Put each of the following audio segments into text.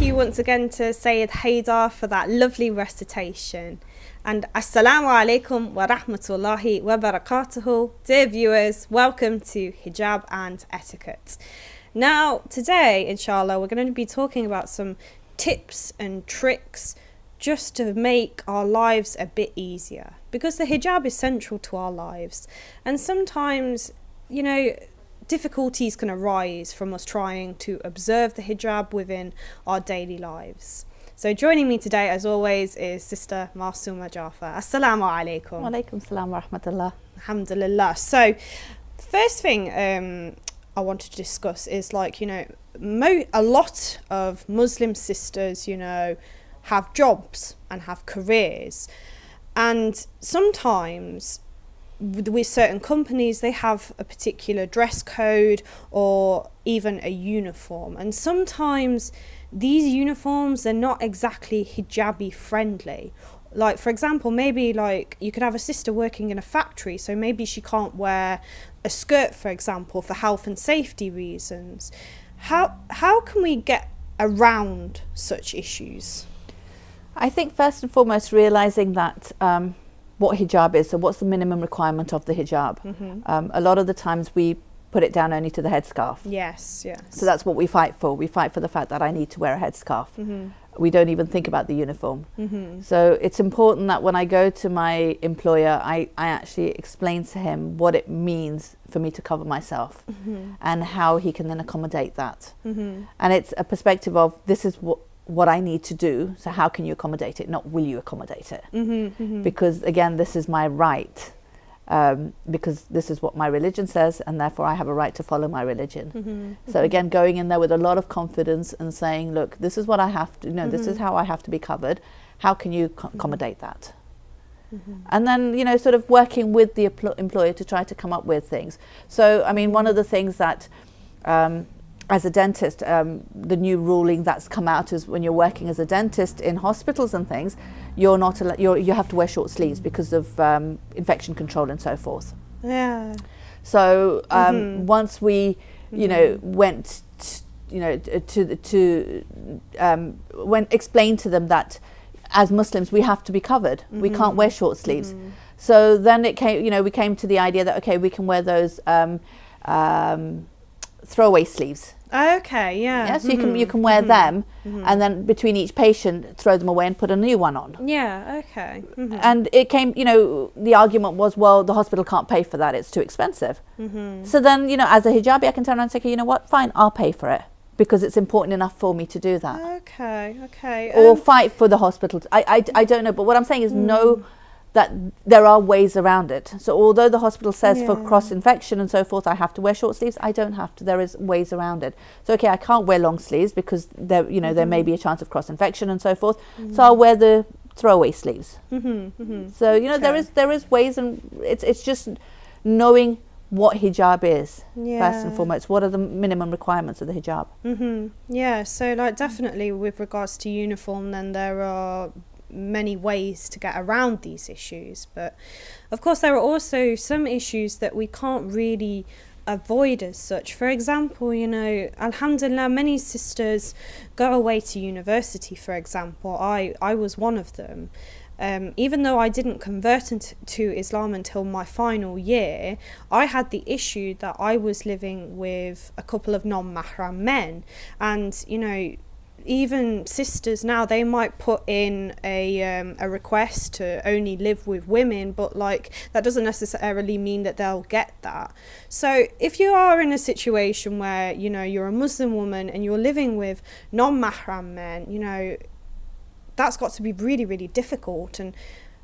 you once again to Sayyid Haidar for that lovely recitation. And Assalamu alaikum wa rahmatullahi wa barakatuhu. Dear viewers, welcome to Hijab and Etiquette. Now, today, inshallah, we're going to be talking about some tips and tricks just to make our lives a bit easier. Because the hijab is central to our lives. And sometimes, you know, difficulties can arise from us trying to observe the hijab within our daily lives. So joining me today, as always, is Sister Masooma Jafar. Assalamu alaikum. Wa alaikum salam wa rahmatullah. Alhamdulillah. So, the first thing I wanted to discuss is, like, you know, a lot of Muslim sisters, you know, have jobs and have careers. And sometimes with certain companies, they have a particular dress code or even a uniform. And sometimes these uniforms, they're not exactly hijabi friendly. Like, for example, maybe like you could have a sister working in a factory, so maybe she can't wear a skirt, for example, for health and safety reasons. How can we get around such issues? I think first and foremost realizing that what hijab is, so what's the minimum requirement of the hijab. A lot of the times we put it down only to the headscarf. Yes. So that's what we fight for. We fight for the fact that I need to wear a headscarf. We don't even think about the uniform. So it's important that when I go to my employer, I actually explain to him what it means for me to cover myself and how he can then accommodate that. And it's a perspective of, this is what I need to do, so how can you accommodate it, not will you accommodate it? Because again, this is my right. Because this is what my religion says, and therefore I have a right to follow my religion. So again, going in there with a lot of confidence and saying, look, this is what I have to, this is how I have to be covered. How can you accommodate that? And then, you know, sort of working with the employer to try to come up with things. So, I mean, one of the things that, as a dentist, the new ruling that's come out is when you're working as a dentist in hospitals and things, you're not you have to wear short sleeves because of infection control and so forth. Yeah. So once we, you know, went, when explained to them that as Muslims we have to be covered, we can't wear short sleeves. So then it came, you know, we came to the idea that okay, we can wear those throwaway sleeves. Okay, yeah. So you can wear them, and then between each patient throw them away and put a new one on. Yeah, okay. And it came, you know, the argument was, well, the hospital can't pay for that, it's too expensive. So then, you know, as a hijabi, I can turn around and say, okay, you know what, fine, I'll pay for it because it's important enough for me to do that. Okay. Or fight for the hospital. I don't know, but what I'm saying is know that there are ways around it. So although the hospital says for cross-infection and so forth, I have to wear short sleeves, I don't have to. There is ways around it. So okay, I can't wear long sleeves because there, you know, there may be a chance of cross-infection and so forth. So I'll wear the throwaway sleeves. So you know, there is ways, and it's just knowing what hijab is first and foremost. What are the minimum requirements of the hijab? Yeah. So like definitely with regards to uniform, then there are many ways to get around these issues, but of course there are also some issues that we can't really avoid as such. For example, you know, alhamdulillah, many sisters go away to university, for example. I was one of them. Even though I didn't convert to Islam until my final year, I had the issue that I was living with a couple of non-mahram men, and you know, even sisters now, they might put in a request to only live with women, but like that doesn't necessarily mean that they'll get that. So if you are in a situation where, you know, you're a Muslim woman and you're living with non-mahram men, you know, that's got to be really, really difficult. And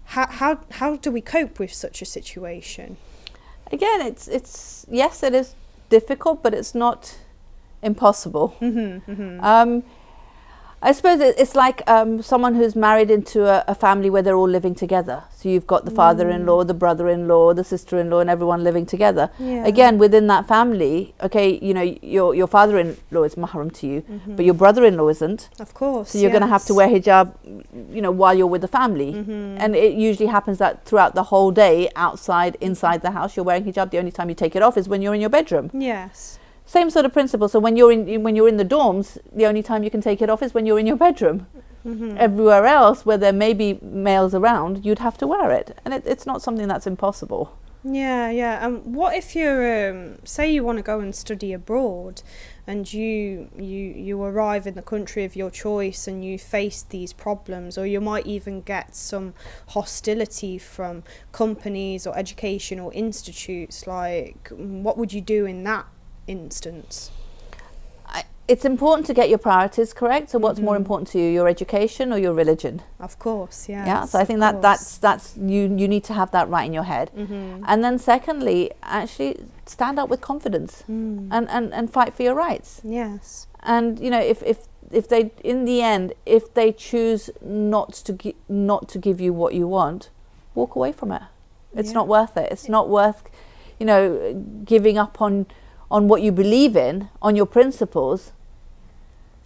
how do we cope with such a situation? Again, it's yes, it is difficult, but it's not impossible. I suppose it's like someone who's married into a family where they're all living together. So you've got the father-in-law, the brother-in-law, the sister-in-law, and everyone living together. Yeah. Again, within that family, okay, you know, your father-in-law is mahram to you, but your brother-in-law isn't. Of course. So you're going to have to wear hijab, you know, while you're with the family. And it usually happens that throughout the whole day, outside, inside the house, you're wearing hijab. The only time you take it off is when you're in your bedroom. Yes. Same sort of principle. So when you're in the dorms, the only time you can take it off is when you're in your bedroom. Everywhere else where there may be males around, you'd have to wear it, and it's not something that's impossible. Yeah. What if you're say you want to go and study abroad, and you arrive in the country of your choice and you face these problems, or you might even get some hostility from companies or educational institutes? Like, what would you do in that instance? It's important to get your priorities correct. So what's more important to you, your education or your religion? Of course, yes. Yeah. So I think that's you need to have that right in your head. And then secondly, actually stand up with confidence and fight for your rights. Yes. And you know, if they in the end, if they choose not to give you what you want, walk away from it. It's not worth it. It's not worth, you know, giving up on what you believe in, on your principles,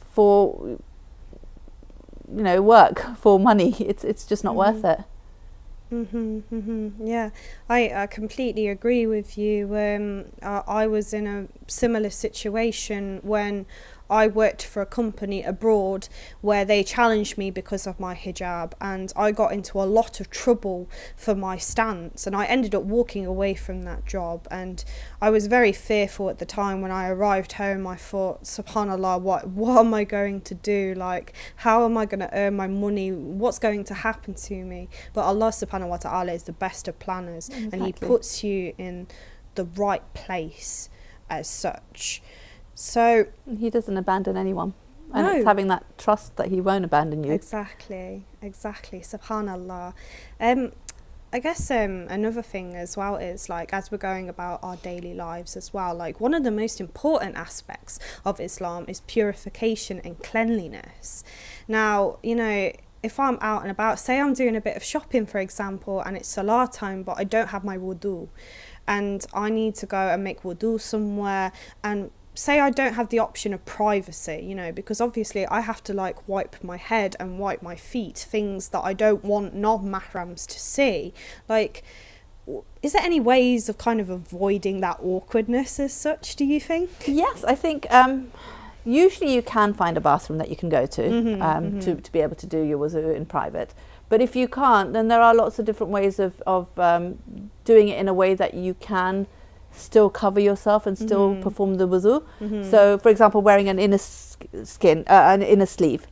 for, you know, work, for money. It's just not worth it. Yeah, I completely agree with you. I was in a similar situation when I worked for a company abroad where they challenged me because of my hijab, and I got into a lot of trouble for my stance, and I ended up walking away from that job. And I was very fearful at the time. When I arrived home, I thought, subhanallah, what am I going to do? Like, how am I going to earn my money? What's going to happen to me? But Allah subhanahu wa ta'ala is the best of planners. Exactly. And he puts you in the right place as such. So he doesn't abandon anyone, and no. It's having that trust that he won't abandon you. Exactly, subhanallah. I guess another thing as well is, like, as we're going about our daily lives as well, like, one of the most important aspects of Islam is purification and cleanliness. Now, you know, if I'm out and about, say I'm doing a bit of shopping, for example, and it's salah time, but I don't have my wudu, and I need to go and make wudu somewhere, and say I don't have the option of privacy, you know, because obviously I have to, like, wipe my head and wipe my feet, things that I don't want non-mahrams to see. Like, is there any ways of kind of avoiding that awkwardness as such, do you think? Yes, I think usually you can find a bathroom that you can go to to be able to do your wuzu in private. But if you can't, then there are lots of different ways of doing it in a way that you can still cover yourself and still perform the wuzu. So, for example, wearing an inner an inner sleeve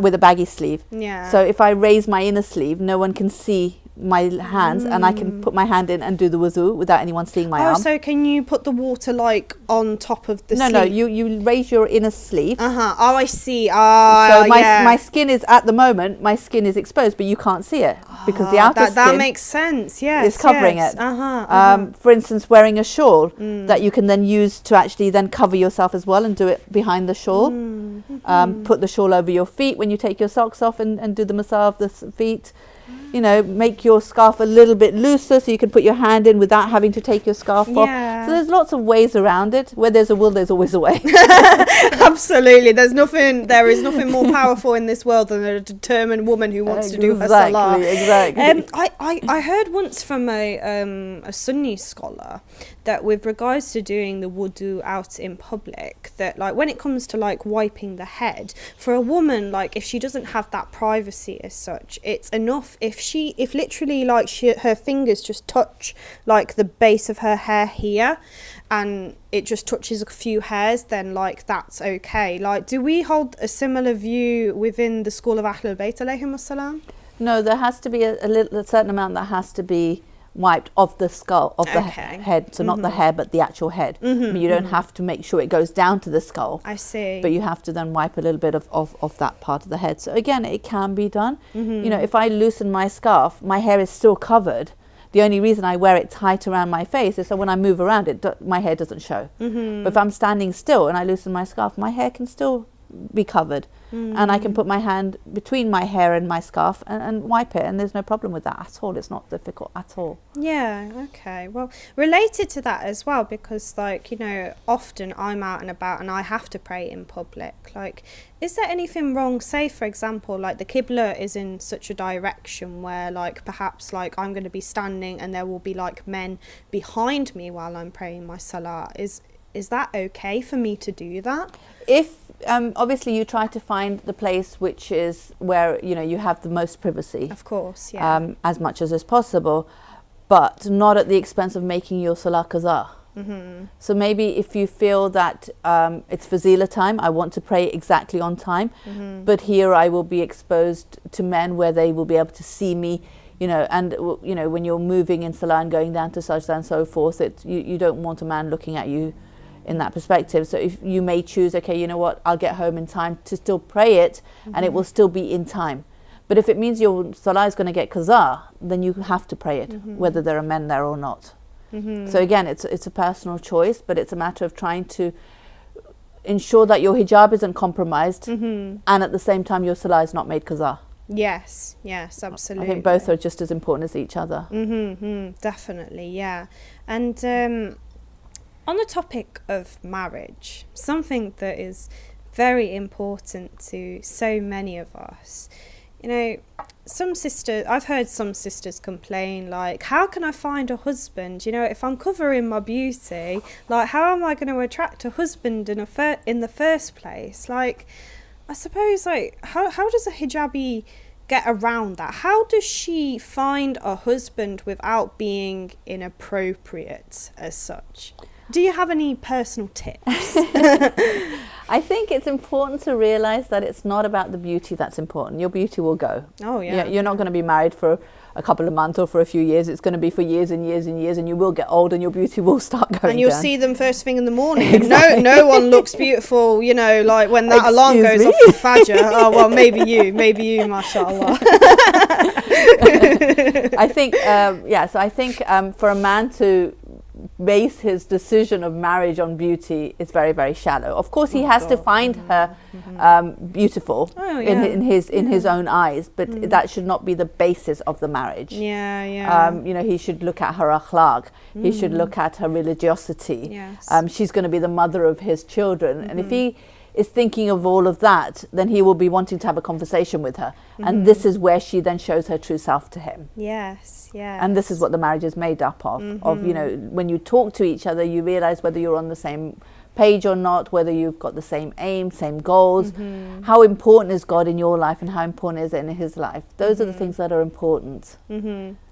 with a baggy sleeve. Yeah. So if I raise my inner sleeve, no one can see my hands, and I can put my hand in and do the wuzu without anyone seeing my arm. Oh, so can you put the water, like, on top of the sleeve? No, you raise your inner sleeve. Oh, I see. So my skin is, at the moment, my skin is exposed, but you can't see it because the outer skin that makes sense. Yes, is covering it. For instance, wearing a shawl that you can then use to actually then cover yourself as well, and do it behind the shawl. Put the shawl over your feet when you take your socks off and do the massage of the feet. You know, make your scarf a little bit looser so you can put your hand in without having to take your scarf off. So there's lots of ways around it. Where there's a will, there's always a way. Absolutely. There is nothing more powerful in this world than a determined woman who wants to do her salah. Exactly. I heard once from a Sunni scholar that with regards to doing the wudu out in public, that, like, when it comes to, like, wiping the head, for a woman, like, if she doesn't have that privacy as such, it's enough if literally, like, her fingers just touch, like, the base of her hair here, and it just touches a few hairs, then, like, that's okay. Like, do we hold a similar view within the school of Ahlul Bayt alayhim salam? No, there has to be a certain amount that has to be wiped of the skull, of the head. So not the hair, but the actual head. I mean, you don't have to make sure it goes down to the skull. I see. But you have to then wipe a little bit of that part of the head. So again, it can be done. You know, if I loosen my scarf, my hair is still covered. The only reason I wear it tight around my face is so when I move around it, my hair doesn't show. But if I'm standing still and I loosen my scarf, my hair can still be covered. And I can put my hand between my hair and my scarf and wipe it, and there's no problem with that at all. It's not difficult at all. Yeah, okay. Well, related to that as well, because, like, you know, often I'm out and about and I have to pray in public. Like, is there anything wrong, say, for example, like, the Qibla is in such a direction where, like, perhaps, like, I'm going to be standing and there will be, like, men behind me while I'm praying my salah. Is is that okay for me to do that? If obviously you try to find the place which is where you have the most privacy, of course, yeah, as much as is possible, but not at the expense of making your salah qaza. So maybe if you feel that it's fazila time, I want to pray exactly on time, but here I will be exposed to men where they will be able to see me, and when you're moving in salah and going down to sajda and so forth, you don't want a man looking at you in that perspective. So if you may choose, okay, you know what, I'll get home in time to still pray it, and it will still be in time. But if it means your salah is going to get qaza, then you have to pray it, whether there are men there or not. So again, it's a personal choice, but it's a matter of trying to ensure that your hijab isn't compromised, and at the same time your salah is not made qaza. Yes, absolutely. I think both are just as important as each other. Definitely, yeah. And on the topic of marriage, something that is very important to so many of us, I've heard some sisters complain, like, how can I find a husband? If I'm covering my beauty, like, how am I going to attract a husband in the first place? Like, I suppose, like, how does a hijabi get around that? How does she find a husband without being inappropriate as such? Do you have any personal tips? I think it's important to realize that it's not about the beauty that's important. Your beauty will go. Oh, yeah. You're not going to be married for a couple of months or for a few years. It's going to be for years and years and years, and you will get old and your beauty will start going and you'll down. see them first thing in the morning. Exactly. No one looks beautiful, like when that alarm goes off for Fajr. Oh, well, maybe you, mashallah. I think, so I think for a man to base his decision of marriage on beauty is very, very shallow. Of course, he has to find her beautiful in his own eyes, but that should not be the basis of the marriage. He should look at her akhlaq. He should look at her religiosity. Yes. She's going to be the mother of his children, and if he is thinking of all of that, then he will be wanting to have a conversation with her, and this is where she then shows her true self to him. Yes. And this is what the marriage is made up of. When you talk to each other, you realize whether you're on the same page or not, whether you've got the same aim, same goals, how important is God in your life and how important is it in his life. Those are the things that are important.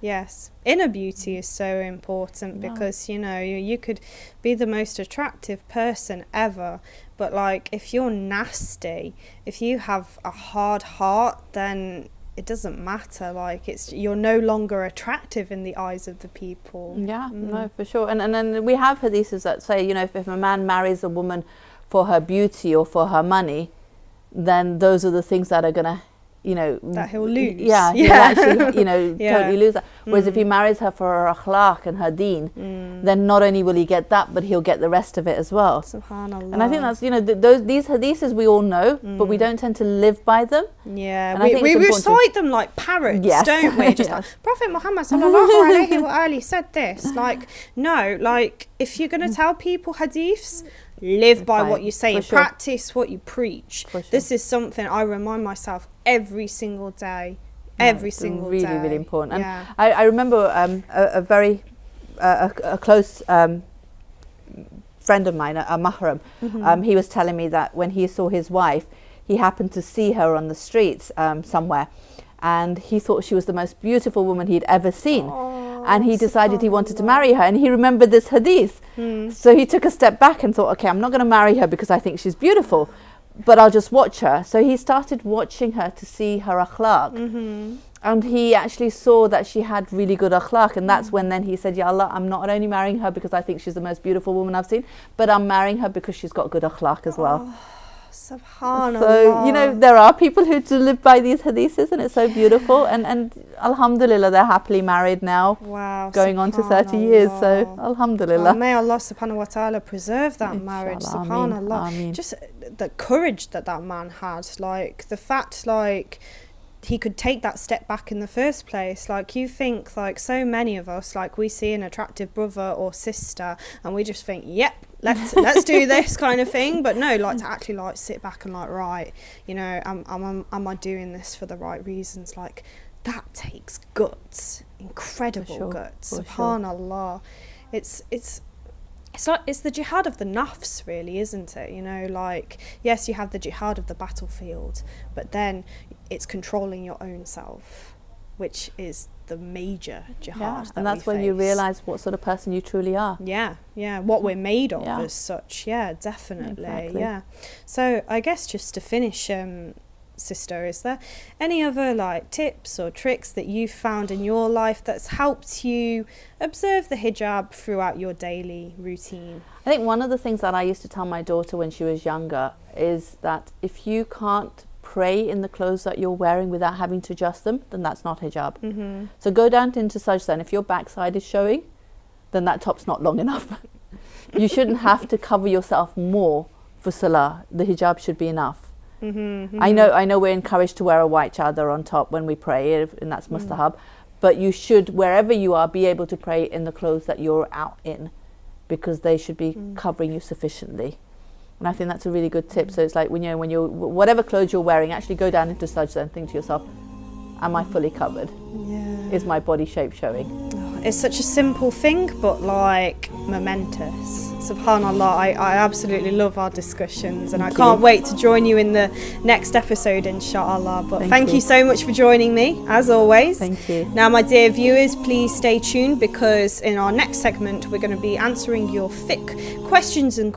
Yes, inner beauty is so important, because you could be the most attractive person ever, but like if you're nasty, if you have a hard heart, then it doesn't matter. Like you're no longer attractive in the eyes of the people. No, for sure. And then we have hadiths that say, if a man marries a woman for her beauty or for her money, then those are the things that are gonna that he'll lose. He'll actually totally lose that. Whereas if he marries her for her akhlaq and her deen, then not only will he get that, but he'll get the rest of it as well. Subhanallah. And I think that's these hadiths we all know, but we don't tend to live by them. And we recite them like parrots, don't we? Just like Prophet Muhammad sallallahu alaihi wa alihi said this. Like, no, like if you're going to tell people hadiths, live by what you say, and practice what you preach. This is something I remind myself every single day. Every single day. Really, really important. And I remember a very close friend of mine, a mahram, he was telling me that when he saw his wife, he happened to see her on the streets somewhere, and he thought she was the most beautiful woman he'd ever seen. And he decided he wanted to marry her, and he remembered this hadith. So he took a step back and thought, okay, I'm not going to marry her because I think she's beautiful, but I'll just watch her. So he started watching her to see her akhlaq. And he actually saw that she had really good akhlaq, and that's when then he said, Ya Allah, I'm not only marrying her because I think she's the most beautiful woman I've seen, but I'm marrying her because she's got good akhlaq as well. Subhanallah. So, there are people who do live by these hadiths, and it's so beautiful. And alhamdulillah, they're happily married now. Wow. Going on to 30 years. So, alhamdulillah. May Allah subhanahu wa ta'ala preserve that marriage. Subhanallah. Ameen. Just the courage that man had. Like, the fact, like, he could take that step back in the first place. Like, you think, like, so many of us, like, we see an attractive brother or sister and we just think, yep, let's do this kind of thing. But no, like, to actually like sit back and like, right, am I doing this for the right reasons? Like, that takes guts, incredible guts. Subhanallah. It's it's the jihad of the nafs, really, isn't it? You know, like, yes, you have the jihad of the battlefield, but then it's controlling your own self, which is the major jihad. And that's when you realise what sort of person you truly are. What we're made of as such. Definitely. Exactly. So I guess just to finish, sister, is there any other like tips or tricks that you've found in your life that's helped you observe the hijab throughout your daily routine? I think one of the things that I used to tell my daughter when she was younger is that if you can't pray in the clothes that you're wearing without having to adjust them, then that's not hijab. So go down into sajda, and if your backside is showing, then that top's not long enough. You shouldn't have to cover yourself more for salah. The hijab should be enough. I know we're encouraged to wear a white chadar on top when we pray, and that's mustahab, but you should, wherever you are, be able to pray in the clothes that you're out in, because they should be covering you sufficiently. And I think that's a really good tip. So it's like when you're whatever clothes you're wearing, actually go down into sajda and think to yourself, am I fully covered? Is my body shape showing? It's such a simple thing, but like momentous. Subhanallah, I absolutely love our discussions, and I can't wait to join you in the next episode, inshallah. But thank you so much for joining me, as always. Thank you. Now, my dear viewers, please stay tuned, because in our next segment, we're going to be answering your fiqh questions and